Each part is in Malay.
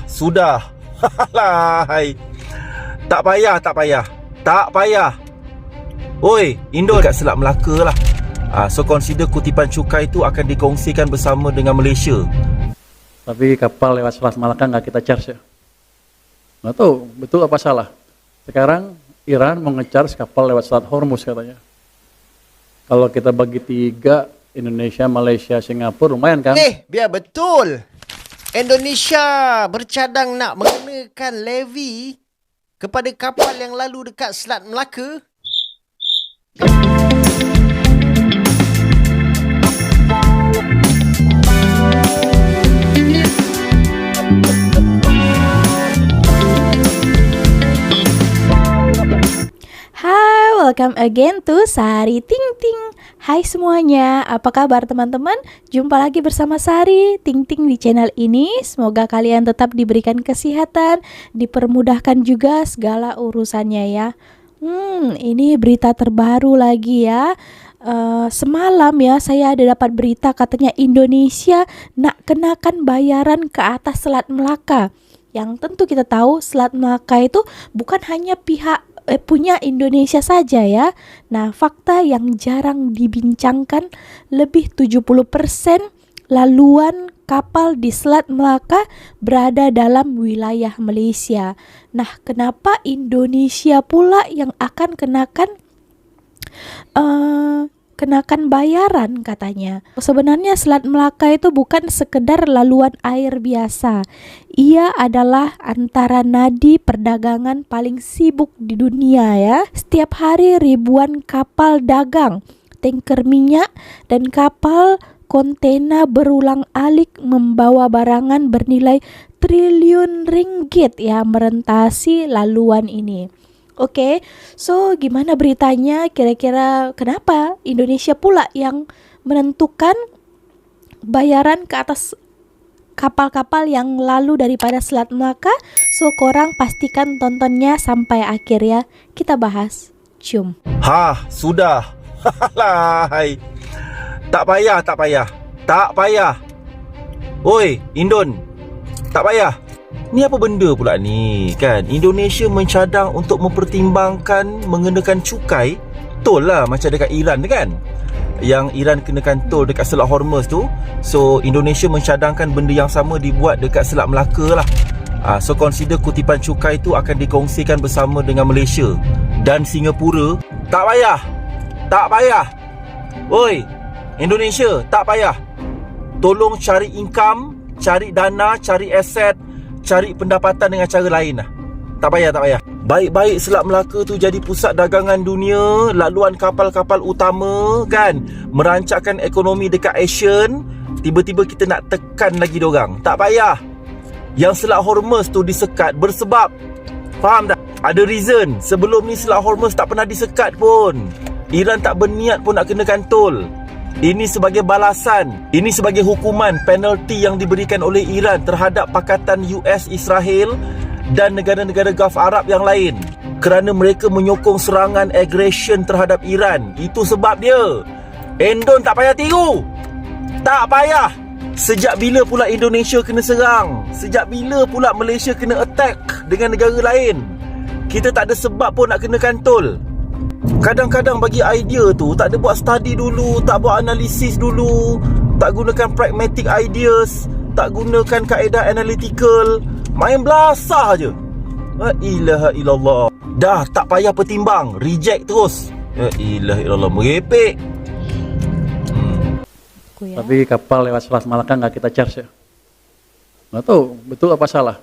Sudah. Halai. Tak payah, tak payah. Tak payah. Oi, Indon dekat Selat Melaka lah. So consider kutipan cukai itu akan dikongsikan bersama dengan Malaysia. Tapi kapal lewat Selat Melaka nggak kita charge ya? Nggak tahu, betul apa salah? Sekarang Iran mau nge-charge kapal lewat Selat Hormuz katanya. Kalau kita bagi 3, Indonesia, Malaysia, Singapura, lumayan kan? Biar betul. Indonesia bercadang nak mengenakan levy kepada kapal yang lalu dekat Selat Melaka. Hai, welcome again to Sari Ting Ting. Hai semuanya, apa kabar teman-teman? Jumpa lagi bersama Sari Ting Ting di channel ini. Semoga kalian tetap diberikan kesehatan, dipermudahkan juga segala urusannya ya. Ini berita terbaru lagi ya. Semalam ya saya ada dapat berita katanya Indonesia nak kenakan bayaran ke atas Selat Melaka. Yang tentu kita tahu Selat Melaka itu bukan hanya punya Indonesia saja ya. Nah, fakta yang jarang dibincangkan, lebih 70% laluan kapal di Selat Melaka berada dalam wilayah Malaysia. Nah, kenapa Indonesia pula yang akan kenakan bayaran katanya? Sebenarnya Selat Melaka itu bukan sekedar laluan air biasa. Ia adalah antara nadi perdagangan paling sibuk di dunia ya. Setiap hari ribuan kapal dagang, tanker minyak dan kapal kontena berulang alik membawa barangan bernilai triliun ringgit ya merentasi laluan ini. Oke, so gimana beritanya? Kira-kira kenapa Indonesia pula yang menentukan bayaran ke atas kapal-kapal yang lalu daripada Selat Melaka? So korang pastikan tontonnya sampai akhir ya. Kita bahas. Cium. Sudah. Halai. Tak payah, tak payah. Tak payah. Oi, Indon. Tak payah. Ni apa benda pula ni kan? Indonesia mencadang untuk mempertimbangkan mengenakan cukai tol lah macam dekat Iran tu kan, yang Iran kenakan tol dekat Selat Hormuz tu. So Indonesia mencadangkan benda yang sama dibuat dekat Selat Melaka lah. So consider kutipan cukai tu akan dikongsikan bersama dengan Malaysia dan Singapura. Tak payah. Tak payah. Oi, Indonesia, tak payah. Tolong cari income, cari dana, cari aset, cari pendapatan dengan cara lain lah. Tak payah, tak payah. Baik-baik Selat Melaka tu jadi pusat dagangan dunia, laluan kapal-kapal utama kan, merancangkan ekonomi dekat Asian. Tiba-tiba kita nak tekan lagi diorang. Tak payah. Yang Selat Hormuz tu disekat bersebab. Faham tak? Ada reason. Sebelum ni Selat Hormuz tak pernah disekat pun. Iran tak berniat pun nak kenakan tol. Ini sebagai balasan, ini sebagai hukuman, penalti yang diberikan oleh Iran terhadap pakatan US, Israel dan negara-negara Gulf Arab yang lain kerana mereka menyokong serangan aggression terhadap Iran. Itu sebab dia. Indon tak payah tiru. Tak payah. Sejak bila pula Indonesia kena serang? Sejak bila pula Malaysia kena attack dengan negara lain? Kita tak ada sebab pun nak kenakan tol. Kadang-kadang bagi idea tu tak ada buat study dulu, tak buat analisis dulu, tak gunakan pragmatic ideas, tak gunakan kaedah analytical, main belasah je. La ilaha illallah. Dah tak payah pertimbang, reject terus. La ilaha illallah, merepek. Tapi kapal lewat Selat Melaka nggak kita charge ya? Nggak tahu, betul apa salah?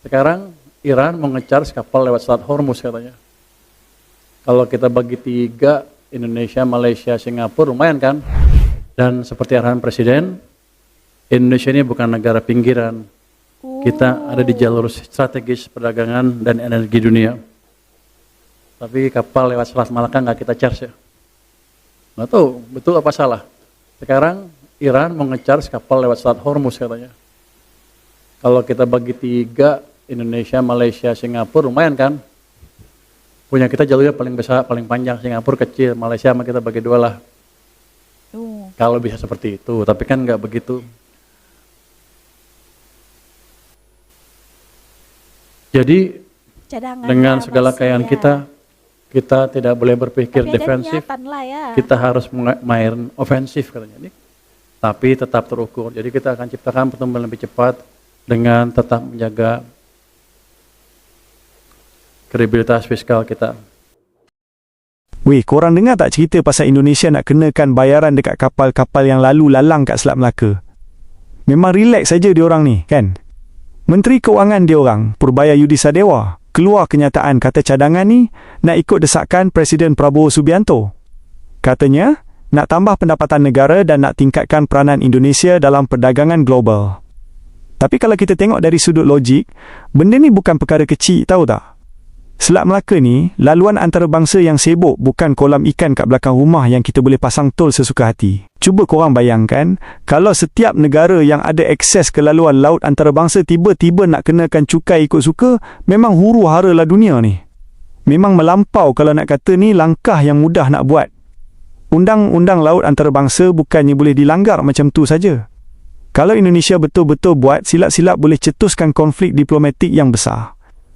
Sekarang Iran mau nge-charge kapal lewat Selat Hormuz katanya. Kalau kita bagi 3, Indonesia, Malaysia, Singapura, lumayan kan? Dan seperti arahan Presiden, Indonesia ini bukan negara pinggiran. Kita ada di jalur strategis perdagangan dan energi dunia. Tapi kapal lewat Selat Melaka nggak kita charge ya? Nggak tahu, betul apa salah? Sekarang Iran mau nge-charge kapal lewat Selat Hormuz katanya. Kalau kita bagi 3, Indonesia, Malaysia, Singapura, lumayan kan? Punya kita jalurnya paling besar, paling panjang. Singapura kecil, Malaysia sama kita bagi 2 lah. Kalau bisa seperti itu, tapi kan nggak begitu. Jadi Cadangan dengan lah, segala masih kekayaan ya. kita tidak boleh berpikir Tapi ada defensif. niatan lah ya. Kita harus main ofensif katanya. Jadi, tapi tetap terukur. Jadi kita akan ciptakan pertumbuhan lebih cepat dengan tetap menjaga kredibilitas fiskal kita. Weh, korang dengar tak cerita pasal Indonesia nak kenakan bayaran dekat kapal-kapal yang lalu lalang kat Selat Melaka? Memang relax saja diorang ni, kan? Menteri Keuangan diorang, Purbaya Yudi Sadewa, keluar kenyataan kata cadangan ni nak ikut desakan Presiden Prabowo Subianto. Katanya, nak tambah pendapatan negara dan nak tingkatkan peranan Indonesia dalam perdagangan global. Tapi kalau kita tengok dari sudut logik, benda ni bukan perkara kecil, tahu tak? Selat Melaka ni, laluan antarabangsa yang sibuk, bukan kolam ikan kat belakang rumah yang kita boleh pasang tol sesuka hati. Cuba korang bayangkan, kalau setiap negara yang ada akses ke laluan laut antarabangsa tiba-tiba nak kenakan cukai ikut suka, memang huru hara lah dunia ni. Memang melampau kalau nak kata ni langkah yang mudah nak buat. Undang-undang laut antarabangsa bukannya boleh dilanggar macam tu saja. Kalau Indonesia betul-betul buat, silap-silap boleh cetuskan konflik diplomatik yang besar.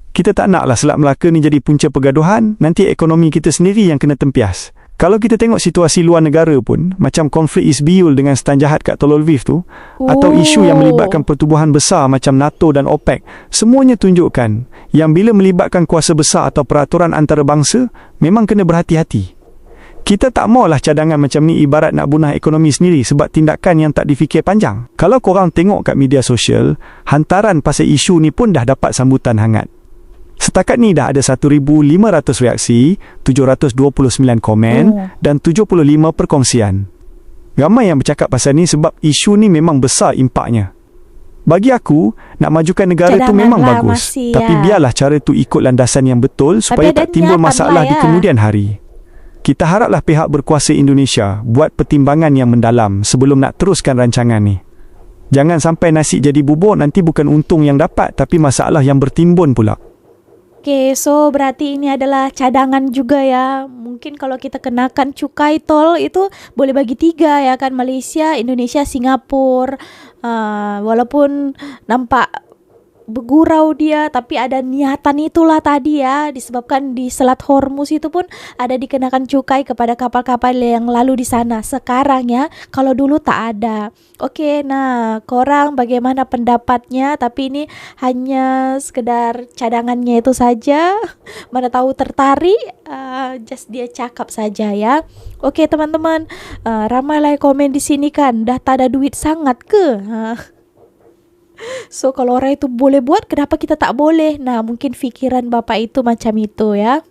Kita tak naklah Selat Melaka ni jadi punca pergaduhan, nanti ekonomi kita sendiri yang kena tempias. Kalau kita tengok situasi luar negara pun, macam konflik Isbiul dengan Stan Jahat kat Tol Lviv tu, atau isu yang melibatkan pertubuhan besar macam NATO dan OPEC, semuanya tunjukkan yang bila melibatkan kuasa besar atau peraturan antarabangsa, memang kena berhati-hati. Kita tak maulah cadangan macam ni ibarat nak bunah ekonomi sendiri sebab tindakan yang tak difikir panjang. Kalau korang tengok kat media sosial, hantaran pasal isu ni pun dah dapat sambutan hangat. Setakat ni dah ada 1,500 reaksi, 729 komen dan 75 perkongsian. Ramai yang bercakap pasal ni sebab isu ni memang besar impaknya. Bagi aku, nak majukan negara tu memang bagus. masih, Tapi biarlah cara tu ikut landasan yang betul supaya ada tak timbul niatan masalah lah, di kemudian hari. Kita haraplah pihak berkuasa Indonesia buat pertimbangan yang mendalam sebelum nak teruskan rancangan ni. Jangan sampai nasi jadi bubur, nanti bukan untung yang dapat tapi masalah yang bertimbun pula. Oke, so berarti ini adalah cadangan juga ya. Mungkin kalau kita kenakan cukai tol itu boleh bagi 3 ya kan, Malaysia, Indonesia, Singapura. Walaupun nampak bergurau dia, tapi ada niatan itulah tadi ya, disebabkan di Selat Hormuz itu pun ada dikenakan cukai kepada kapal-kapal yang lalu di sana. Sekarang ya, kalau dulu tak ada. Oke, nah korang bagaimana pendapatnya? Tapi ini hanya sekedar cadangannya itu saja. Mana tahu tertarik, just dia cakap saja ya. Oke teman-teman, ramailah komen di sini kan, dah tak ada duit sangat ke? So kalau orang itu boleh buat, kenapa kita tak boleh? Nah mungkin fikiran bapak itu macam itu ya.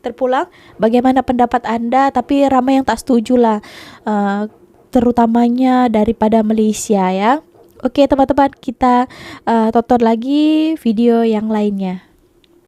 Terpulang, bagaimana pendapat anda? Tapi ramai yang tak setuju lah, terutamanya daripada Malaysia ya. Oke teman-teman, kita tonton lagi video yang lainnya.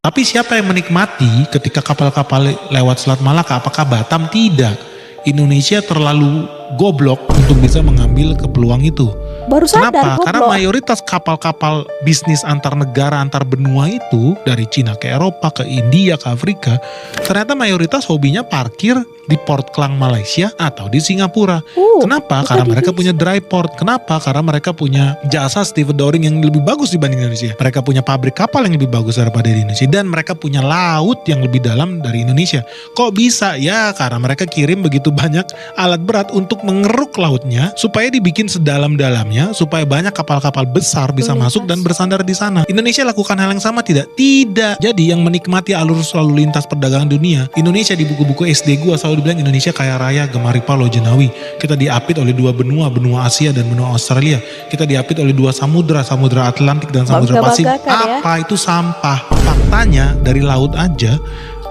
Tapi siapa yang menikmati ketika kapal-kapal lewat Selat Malaka? Apakah Batam? Tidak. Indonesia terlalu goblok untuk bisa mengambil ke peluang itu. Baru sadar Kenapa? Karena goblok. mayoritas kapal-kapal bisnis antar negara, antar benua itu, dari Cina ke Eropa, ke India, ke Afrika, ternyata mayoritas hobinya parkir di Port Klang Malaysia atau di Singapura. Kenapa? bukan Karena di mereka Indonesia. punya dry port. Kenapa? Karena mereka punya jasa stevedoring yang lebih bagus dibanding Indonesia. Mereka punya pabrik kapal yang lebih bagus daripada di Indonesia. Dan mereka punya laut yang lebih dalam dari Indonesia. Kok bisa? Ya karena mereka kirim begitu banyak alat berat untuk mengeruk lautnya supaya dibikin sedalam-dalamnya, supaya banyak kapal-kapal besar bisa masuk dan bersandar di sana. Indonesia lakukan hal yang sama tidak? Tidak. Jadi yang menikmati alur lalu lintas perdagangan dunia, Indonesia di buku-buku SD gua selalu dibilang Indonesia kaya raya, Gemaripa, Lojenawi. Kita diapit oleh 2 benua, benua Asia dan benua Australia. Kita diapit oleh 2 samudra, samudra Atlantik dan samudra Pasifik. Bangga-banggakan ya. Apa itu sampah? Faktanya dari laut aja,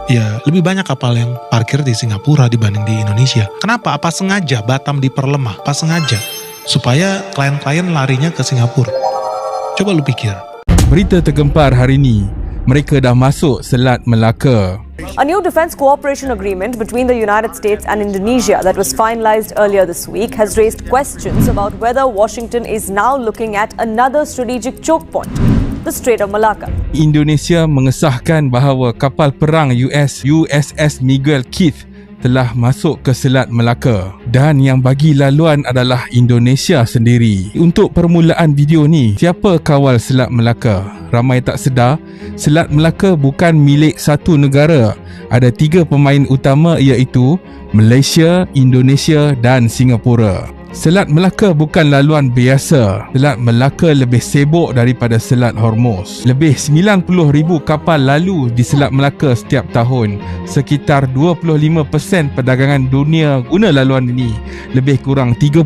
ya lebih banyak kapal yang parkir di Singapura dibanding di Indonesia. Kenapa? Apa sengaja Batam diperlemah? Apa sengaja? Supaya klien-klien larinya ke Singapura. Coba lu pikir. Berita tergempar hari ini, mereka dah masuk Selat Melaka. A new defense cooperation agreement between the United States and Indonesia that was finalized earlier this week has raised questions about whether Washington is now looking at another strategic choke point, the Strait of Malacca. Indonesia mengesahkan bahawa kapal perang US USS Miguel Keith telah masuk ke Selat Melaka dan yang bagi laluan adalah Indonesia sendiri. Untuk permulaan video ni, siapa kawal Selat Melaka? Ramai tak sedar, Selat Melaka bukan milik satu negara. Ada 3 pemain utama iaitu Malaysia, Indonesia dan Singapura. Selat Melaka bukan laluan biasa. Selat Melaka lebih sibuk daripada Selat Hormuz. Lebih 90,000 kapal lalu di Selat Melaka setiap tahun. Sekitar 25% perdagangan dunia guna laluan ini. Lebih kurang 30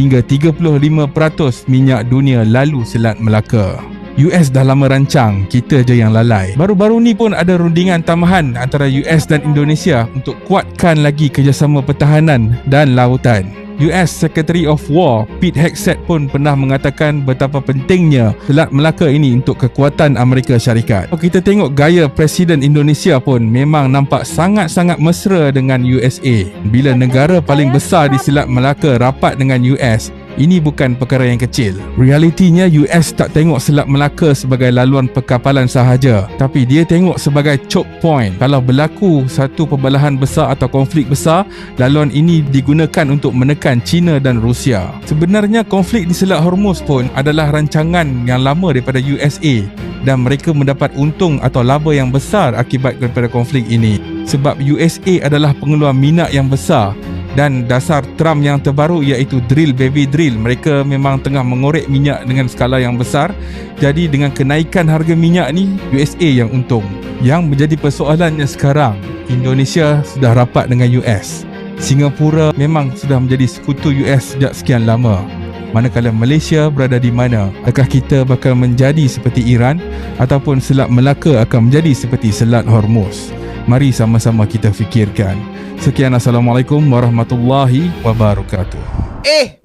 hingga 35% minyak dunia lalu Selat Melaka. US dah lama rancang, kita je yang lalai. Baru-baru ni pun ada rundingan tambahan antara US dan Indonesia untuk kuatkan lagi kerjasama pertahanan dan lautan. US Secretary of War Pete Hegseth pun pernah mengatakan betapa pentingnya Selat Melaka ini untuk kekuatan Amerika Syarikat. Kalau kita tengok gaya Presiden Indonesia pun memang nampak sangat-sangat mesra dengan USA. Bila negara paling besar di Selat Melaka rapat dengan US, ini bukan perkara yang kecil. Realitinya US tak tengok Selat Melaka sebagai laluan perkapalan sahaja, tapi dia tengok sebagai choke point. Kalau berlaku satu perbelahan besar atau konflik besar, laluan ini digunakan untuk menekan China dan Rusia. Sebenarnya konflik di Selat Hormuz pun adalah rancangan yang lama daripada USA dan mereka mendapat untung atau laba yang besar akibat daripada konflik ini. Sebab USA adalah pengeluar minyak yang besar dan dasar Trump yang terbaru iaitu drill baby drill. Mereka memang tengah mengorek minyak dengan skala yang besar. Jadi dengan kenaikan harga minyak ni, USA yang untung. Yang menjadi persoalannya sekarang, Indonesia sudah rapat dengan US. Singapura memang sudah menjadi sekutu US sejak sekian lama. Manakala Malaysia berada di mana? Adakah kita bakal menjadi seperti Iran ataupun Selat Melaka akan menjadi seperti Selat Hormuz? Mari sama-sama kita fikirkan. Sekian, Assalamualaikum warahmatullahi wabarakatuh.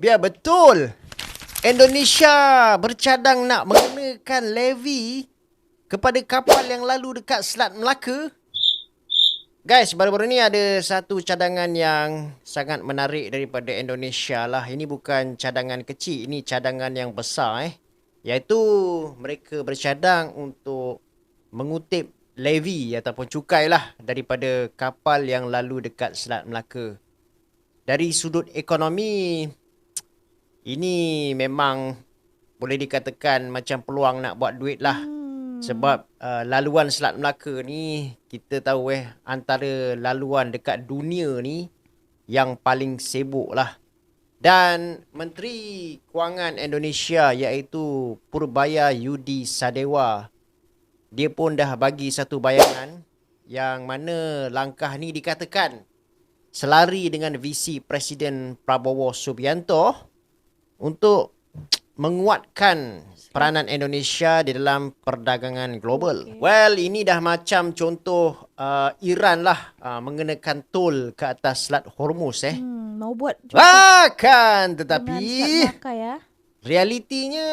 Biar betul. Indonesia bercadang nak mengenakan levy kepada kapal yang lalu dekat Selat Melaka. Guys, baru-baru ni ada satu cadangan yang sangat menarik daripada Indonesia lah. Ini bukan cadangan kecil, ini cadangan yang besar iaitu mereka bercadang untuk mengutip levy ataupun cukai lah daripada kapal yang lalu dekat Selat Melaka. Dari sudut ekonomi, ini memang boleh dikatakan macam peluang nak buat duit lah. Sebab laluan Selat Melaka ni kita tahu antara laluan dekat dunia ni yang paling sibuk lah. Dan Menteri Kewangan Indonesia iaitu Purbaya Yudi Sadewa, dia pun dah bagi satu bayangan yang mana langkah ni dikatakan selari dengan visi Presiden Prabowo Subianto untuk menguatkan peranan Indonesia di dalam perdagangan global. Well, ini dah macam contoh Iran lah mengenakan tol ke atas Selat Hormuz Mau buat juga tetapi realitinya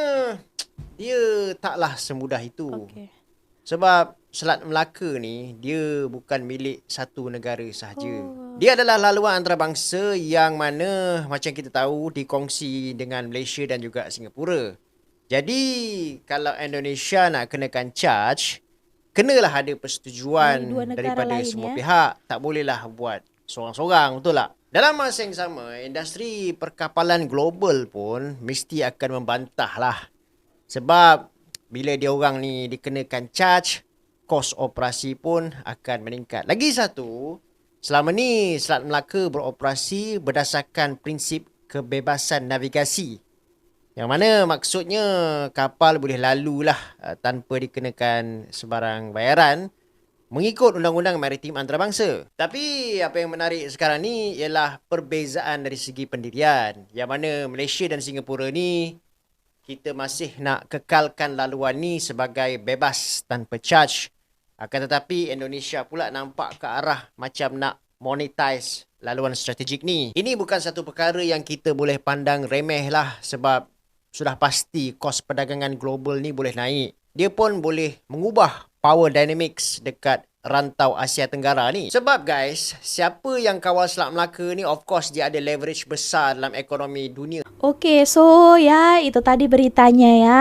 dia taklah semudah itu. Sebab Selat Melaka ni dia bukan milik satu negara sahaja. Dia adalah laluan antarabangsa yang mana macam kita tahu dikongsi dengan Malaysia dan juga Singapura. Jadi kalau Indonesia nak kenakan charge, kenalah ada persetujuan daripada semua pihak. Tak bolehlah buat sorang-sorang, betul tak? Dalam masa yang sama, industri perkapalan global pun mesti akan membantah lah. Sebab bila dia orang ni dikenakan charge, kos operasi pun akan meningkat. Lagi satu, selama ni Selat Melaka beroperasi berdasarkan prinsip kebebasan navigasi. Yang mana maksudnya kapal boleh lalu lah tanpa dikenakan sebarang bayaran mengikut Undang-Undang Maritim Antarabangsa. Tapi apa yang menarik sekarang ni ialah perbezaan dari segi pendirian. Yang mana Malaysia dan Singapura ni kita masih nak kekalkan laluan ni sebagai bebas tanpa charge. Akan tetapi Indonesia pula nampak ke arah macam nak monetize laluan strategik ni. Ini bukan satu perkara yang kita boleh pandang remeh lah sebab sudah pasti kos perdagangan global ni boleh naik. Dia pun boleh mengubah power dynamics dekat rantau Asia Tenggara ni. Sebab guys, siapa yang kawal Selat Melaka ni, of course dia ada leverage besar dalam ekonomi dunia. Oke, so ya itu tadi beritanya ya.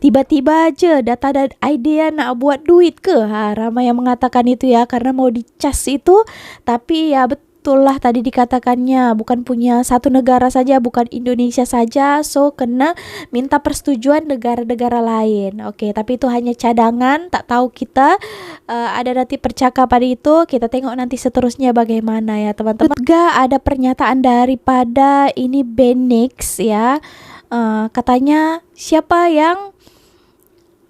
Tiba-tiba aja data dan idea nak buat duit ke? Ramai yang mengatakan itu ya karena mau dicas itu. Tapi ya betul lah tadi dikatakannya bukan punya satu negara saja, bukan Indonesia saja. So kena minta persetujuan negara-negara lain. Oke, tapi itu hanya cadangan. Tak tahu kita ada nanti percakapan itu. Kita tengok nanti seterusnya bagaimana ya teman-teman. Juga ada pernyataan daripada ini Benix ya. Katanya siapa yang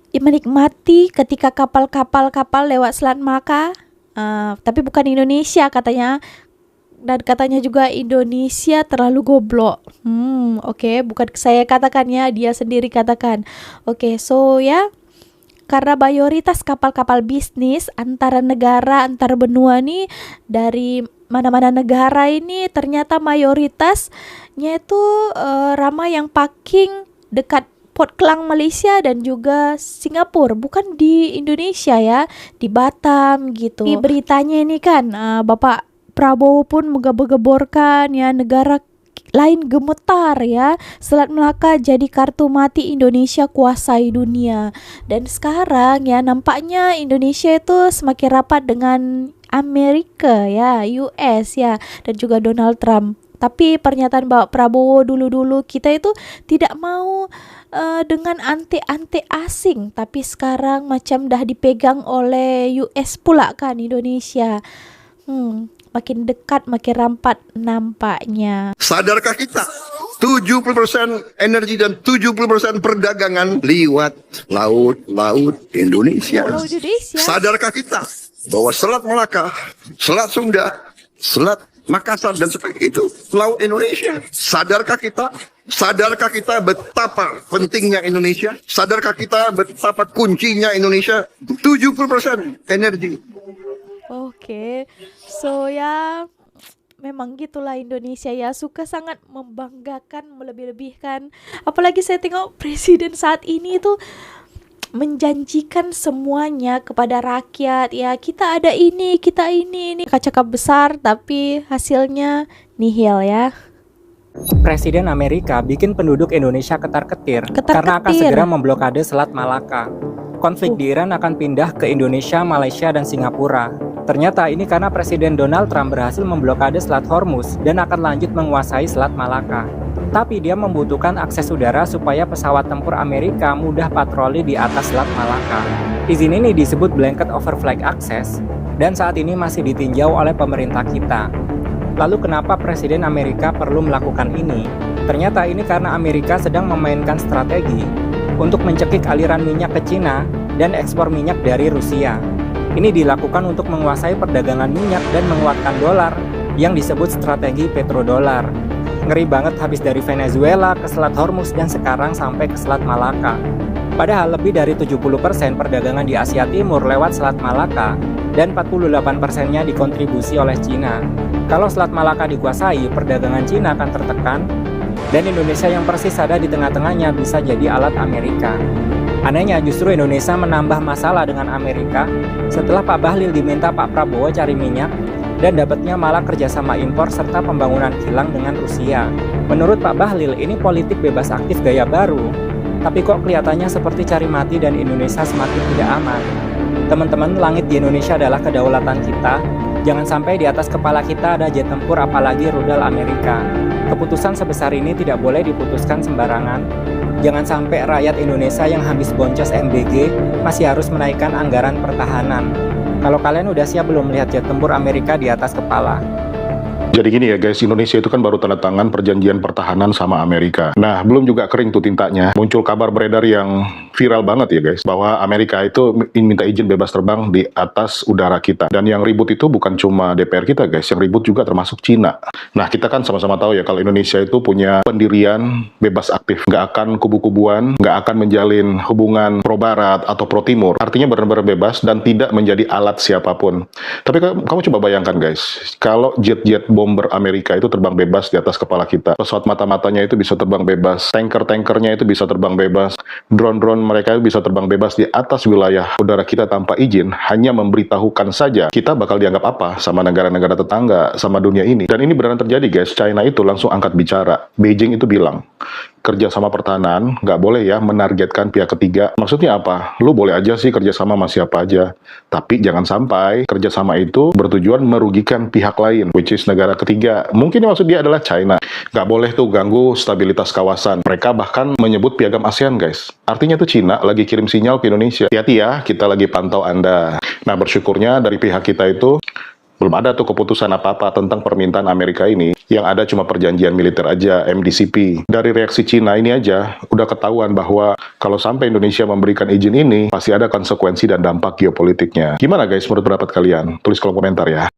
menikmati ketika kapal-kapal lewat Selat Melaka, tapi bukan Indonesia katanya. Dan katanya juga Indonesia terlalu goblok. Oke, bukan saya katakannya, dia sendiri katakan. Oke, so ya, karena mayoritas kapal-kapal bisnis antar negara, antar benua nih dari mana-mana negara ini ternyata mayoritasnya itu ramai yang parking dekat Port Klang Malaysia dan juga Singapura, bukan di Indonesia ya, di Batam gitu. Di beritanya ini kan Bapak Prabowo pun menggebor-geborkan ya negara lain gemetar ya. Selat Melaka jadi kartu mati Indonesia kuasai dunia. Dan sekarang ya nampaknya Indonesia itu semakin rapat dengan Amerika ya, US ya, dan juga Donald Trump. Tapi pernyataan Bapak Prabowo dulu-dulu kita itu tidak mau dengan ante-ante asing, tapi sekarang macam dah dipegang oleh US pula kan Indonesia. Makin dekat, makin rampat nampaknya. Sadarkah kita 70% energi dan 70% perdagangan lewat laut Indonesia. Sadarkah kita bahwa Selat Melaka, Selat Sunda, Selat Makassar dan sebagainya itu laut Indonesia? Sadarkah kita betapa pentingnya Indonesia? Sadarkah kita betapa kuncinya Indonesia? 70% energi. Oke, so ya memang gitulah Indonesia ya, suka sangat membanggakan, melebih-lebihkan. Apalagi saya tengok presiden saat ini tuh menjanjikan semuanya kepada rakyat ya, kita ada ini, kita ini cakap besar tapi hasilnya nihil ya. Presiden Amerika bikin penduduk Indonesia ketar-ketir karena akan segera memblokade Selat Malaka. Konflik di Iran akan pindah ke Indonesia, Malaysia, dan Singapura. Ternyata ini karena Presiden Donald Trump berhasil memblokade Selat Hormuz dan akan lanjut menguasai Selat Malaka. Tapi dia membutuhkan akses udara supaya pesawat tempur Amerika mudah patroli di atas Selat Malaka. Izin ini disebut Blanket Overflight Access dan saat ini masih ditinjau oleh pemerintah kita. Lalu kenapa Presiden Amerika perlu melakukan ini? Ternyata ini karena Amerika sedang memainkan strategi untuk mencekik aliran minyak ke Cina dan ekspor minyak dari Rusia. Ini dilakukan untuk menguasai perdagangan minyak dan menguatkan dolar yang disebut strategi petrodolar. Ngeri banget, habis dari Venezuela ke Selat Hormuz dan sekarang sampai ke Selat Malaka. Padahal lebih dari 70% perdagangan di Asia Timur lewat Selat Malaka dan 48%-nya dikontribusi oleh Cina. Kalau Selat Malaka dikuasai, perdagangan Cina akan tertekan dan Indonesia yang persis ada di tengah-tengahnya bisa jadi alat Amerika. Anehnya justru Indonesia menambah masalah dengan Amerika setelah Pak Bahlil diminta Pak Prabowo cari minyak dan dapatnya malah kerjasama impor serta pembangunan kilang dengan Rusia. Menurut Pak Bahlil ini politik bebas aktif gaya baru, tapi kok kelihatannya seperti cari mati dan Indonesia semakin tidak aman. Teman-teman, langit di Indonesia adalah kedaulatan kita. Jangan sampai di atas kepala kita ada jet tempur apalagi rudal Amerika. Keputusan sebesar ini tidak boleh diputuskan sembarangan. Jangan sampai rakyat Indonesia yang habis boncos MBG masih harus menaikkan anggaran pertahanan. Kalau kalian udah siap belum melihat jet tempur Amerika di atas kepala? Jadi gini ya guys, Indonesia itu kan baru tanda tangan perjanjian pertahanan sama Amerika. Nah, belum juga kering tuh tintanya. Muncul kabar beredar yang viral banget ya guys, bahwa Amerika itu minta izin bebas terbang di atas udara kita. Dan yang ribut itu bukan cuma DPR kita guys, yang ribut juga termasuk Cina. Nah, kita kan sama-sama tahu ya kalau Indonesia itu punya pendirian bebas aktif. Nggak akan kubu-kubuan, nggak akan menjalin hubungan pro-barat atau pro-timur. Artinya benar-benar bebas dan tidak menjadi alat siapapun. Tapi kamu coba bayangkan guys, kalau jet-jet bomber Amerika itu terbang bebas di atas kepala kita. Pesawat mata-matanya itu bisa terbang bebas. Tanker-tankernya itu bisa terbang bebas. Drone-drone mereka bisa terbang bebas di atas wilayah udara kita tanpa izin, hanya memberitahukan saja, kita bakal dianggap apa sama negara-negara tetangga, sama dunia ini. Dan ini beneran terjadi guys, China itu langsung angkat bicara. Beijing itu bilang, kerjasama pertahanan nggak boleh ya menargetkan pihak ketiga. Maksudnya apa? Lu boleh aja sih kerjasama sama siapa aja, tapi jangan sampai kerjasama itu bertujuan merugikan pihak lain, which is negara ketiga. Mungkin yang maksud dia adalah China. Nggak boleh tuh ganggu stabilitas kawasan. Mereka bahkan menyebut piagam ASEAN guys. Artinya tuh China lagi kirim sinyal ke Indonesia. Hati-hati ya, kita lagi pantau Anda. Nah, bersyukurnya dari pihak kita itu belum ada tuh keputusan apa-apa tentang permintaan Amerika ini. Yang ada cuma perjanjian militer aja, MDCP. Dari reaksi Cina ini aja, udah ketahuan bahwa kalau sampai Indonesia memberikan izin ini, pasti ada konsekuensi dan dampak geopolitiknya. Gimana guys menurut pendapat kalian? Tulis kolom komentar ya.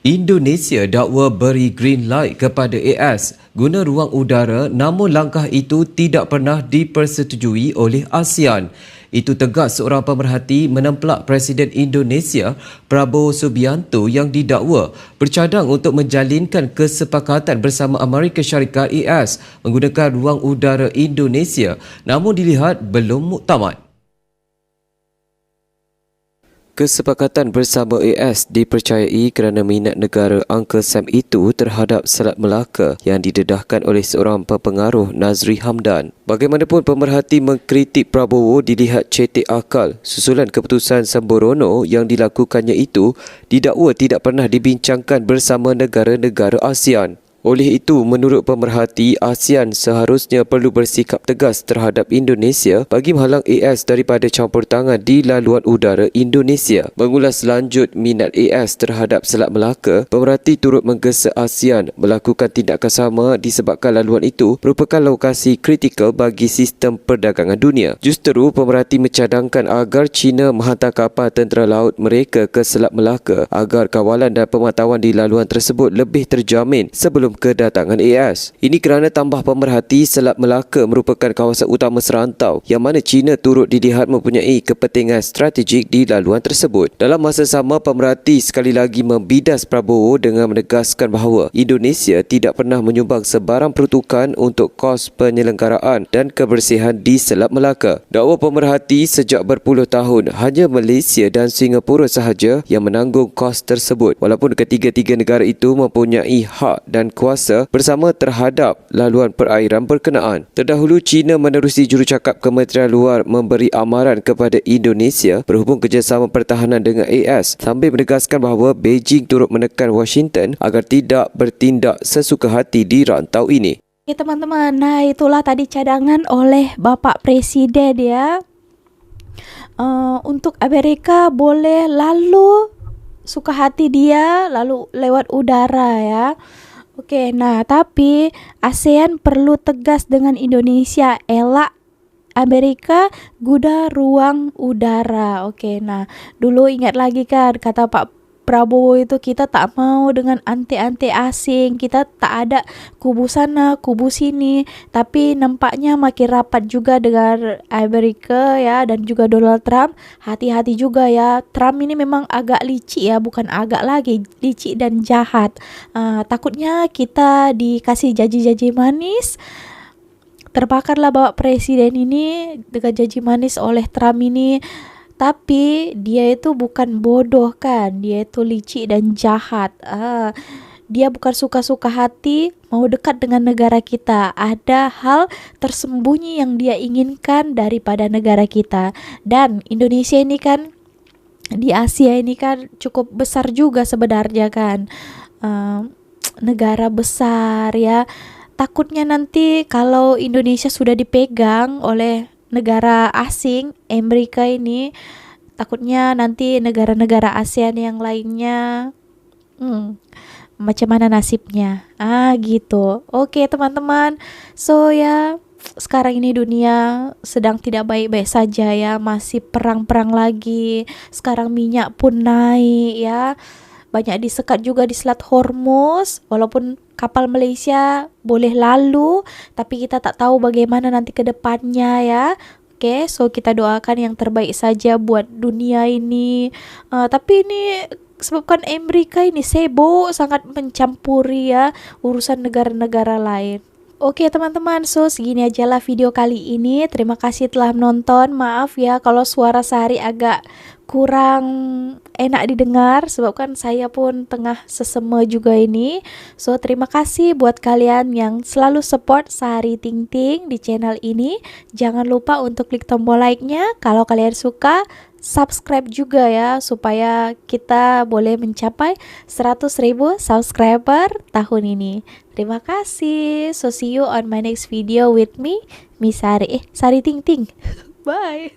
Indonesia dakwa beri green light kepada AS guna ruang udara, namun langkah itu tidak pernah dipersetujui oleh ASEAN. Itu tegas seorang pemerhati menemplak Presiden Indonesia Prabowo Subianto yang didakwa bercadang untuk menjalinkan kesepakatan bersama Amerika Syarikat AS menggunakan ruang udara Indonesia, namun dilihat belum muktamad. Kesepakatan bersama AS dipercayai kerana minat negara Uncle Sam itu terhadap Selat Melaka yang didedahkan oleh seorang pengaruh Nazri Hamdan. Bagaimanapun pemerhati mengkritik Prabowo dilihat cetek akal susulan keputusan sembrono yang dilakukannya itu didakwa tidak pernah dibincangkan bersama negara-negara ASEAN. Oleh itu, menurut pemerhati, ASEAN seharusnya perlu bersikap tegas terhadap Indonesia bagi menghalang AS daripada campur tangan di laluan udara Indonesia. Mengulas lanjut minat AS terhadap Selat Melaka, pemerhati turut menggesa ASEAN melakukan tindakan sama disebabkan laluan itu merupakan lokasi kritikal bagi sistem perdagangan dunia. Justeru, pemerhati mencadangkan agar China menghantar kapal tentera laut mereka ke Selat Melaka agar kawalan dan pemantauan di laluan tersebut lebih terjamin sebelum kedatangan AS. Ini kerana tambah pemerhati, Selat Melaka merupakan kawasan utama serantau yang mana China turut dilihat mempunyai kepentingan strategik di laluan tersebut. Dalam masa sama, pemerhati sekali lagi membidas Prabowo dengan menegaskan bahawa Indonesia tidak pernah menyumbang sebarang peruntukan untuk kos penyelenggaraan dan kebersihan di Selat Melaka. Dakwa pemerhati sejak berpuluh tahun hanya Malaysia dan Singapura sahaja yang menanggung kos tersebut, walaupun ketiga-tiga negara itu mempunyai hak dan kuasa bersama terhadap laluan perairan berkenaan. Terdahulu, China menerusi jurucakap Kementerian Luar memberi amaran kepada Indonesia berhubung kerjasama pertahanan dengan AS sambil menegaskan bahawa Beijing turut menekan Washington agar tidak bertindak sesuka hati di rantau ini. Oke teman-teman, nah itulah tadi cadangan oleh Bapak Presiden ya. Untuk Amerika boleh lalu suka hati dia lalu lewat udara ya. Oke, nah tapi ASEAN perlu tegas dengan Indonesia, elak Amerika guna ruang udara. Oke, nah dulu ingat lagi kan kata Pak Prabowo itu kita tak mau dengan ante-ante asing, kita tak ada kubu sana, kubu sini, tapi nampaknya makin rapat juga dengan Amerika ya dan juga Donald Trump. Hati-hati juga ya, Trump ini memang agak licik ya, bukan agak lagi, licik dan jahat. Takutnya kita dikasih janji-janji manis, terbakarlah Bapak Presiden ini dengan janji manis oleh Trump ini. Tapi dia itu bukan bodoh kan, dia itu licik dan jahat. Dia bukan suka-suka hati mau dekat dengan negara kita. Ada hal tersembunyi yang dia inginkan daripada negara kita. Dan Indonesia ini kan di Asia ini kan cukup besar juga sebenarnya kan, negara besar ya. Takutnya nanti kalau Indonesia sudah dipegang oleh negara asing, Amerika ini, takutnya nanti negara-negara ASEAN yang lainnya macam mana nasibnya. Gitu. Oke teman-teman, so ya sekarang ini dunia sedang tidak baik-baik saja ya, masih perang-perang lagi. Sekarang minyak pun naik ya, banyak disekat juga di Selat Hormuz. Walaupun kapal Malaysia boleh lalu, tapi kita tak tahu bagaimana nanti ke depannya ya. Oke, so kita doakan yang terbaik saja buat dunia ini. Tapi ini sebabkan Amerika ini sibuk sangat mencampuri ya urusan negara-negara lain. Oke teman-teman, so segini aja lah video kali ini. Terima kasih telah menonton. Maaf ya kalau suara Sari agak kurang enak didengar, sebab kan saya pun tengah seseme juga ini. So terima kasih buat kalian yang selalu support Sari Ting Ting di channel ini. Jangan lupa untuk klik tombol like-nya. Kalau kalian suka, subscribe juga ya, supaya kita boleh mencapai 100.000 subscriber tahun ini. Terima kasih. So see you on my next video with me, Miss Sari. Sari Ting Ting. Bye.